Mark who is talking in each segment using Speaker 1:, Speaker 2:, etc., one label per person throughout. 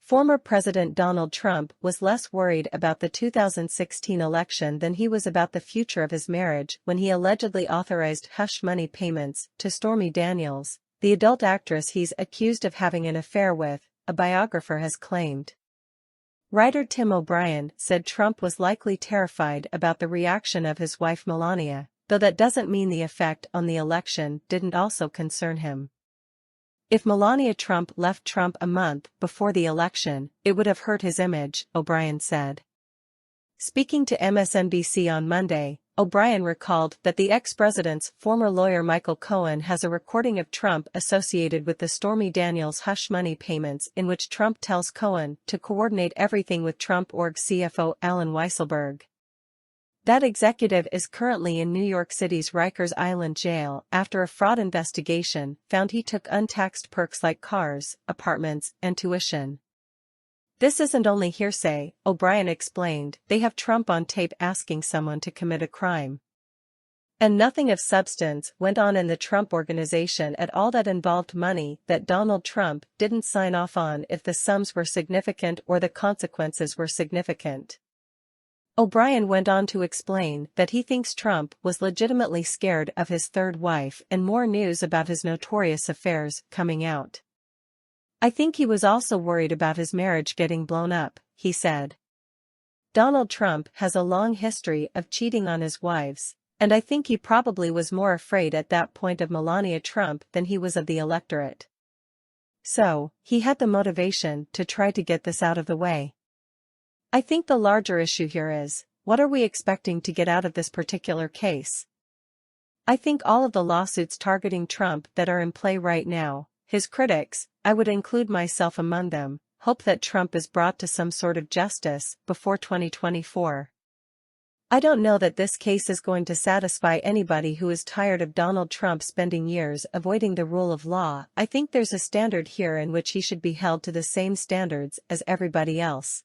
Speaker 1: Former President Donald Trump was less worried about the 2016 election than he was about the future of his marriage when he allegedly authorized hush money payments to Stormy Daniels, the adult actress he's accused of having an affair with, a biographer has claimed. Writer Tim O'Brien said Trump was likely terrified about the reaction of his wife Melania, though that doesn't mean the effect on the election didn't also concern him. If Melania Trump left Trump a month before the election, it would have hurt his image, O'Brien said. Speaking to MSNBC on Monday, O'Brien recalled that the ex-president's former lawyer Michael Cohen has a recording of Trump associated with the Stormy Daniels hush money payments in which Trump tells Cohen to coordinate everything with Trump Org CFO Alan Weisselberg. That executive is currently in New York City's Rikers Island jail after a fraud investigation found he took untaxed perks like cars, apartments, and tuition. This isn't only hearsay, O'Brien explained, they have Trump on tape asking someone to commit a crime. And nothing of substance went on in the Trump organization at all that involved money that Donald Trump didn't sign off on if the sums were significant or the consequences were significant. O'Brien went on to explain that he thinks Trump was legitimately scared of his third wife and more news about his notorious affairs coming out. I think he was also worried about his marriage getting blown up, he said. Donald Trump has a long history of cheating on his wives, and I think he probably was more afraid at that point of Melania Trump than he was of the electorate. So, he had the motivation to try to get this out of the way. I think the larger issue here is, what are we expecting to get out of this particular case? I think all of the lawsuits targeting Trump that are in play right now, his critics, I would include myself among them, hope that Trump is brought to some sort of justice before 2024. I don't know that this case is going to satisfy anybody who is tired of Donald Trump spending years avoiding the rule of law. I think there's a standard here in which he should be held to the same standards as everybody else.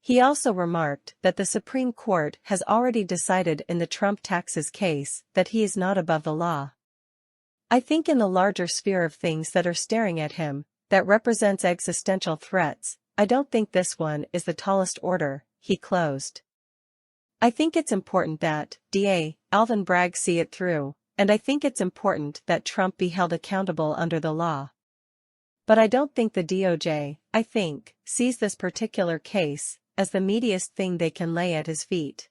Speaker 1: He also remarked that the Supreme Court has already decided in the Trump taxes case that he is not above the law. I think in the larger sphere of things that are staring at him, that represents existential threats, I don't think this one is the tallest order, he closed. I think it's important that DA Alvin Bragg see it through, and I think it's important that Trump be held accountable under the law. But I don't think the DOJ, sees this particular case as the meatiest thing they can lay at his feet.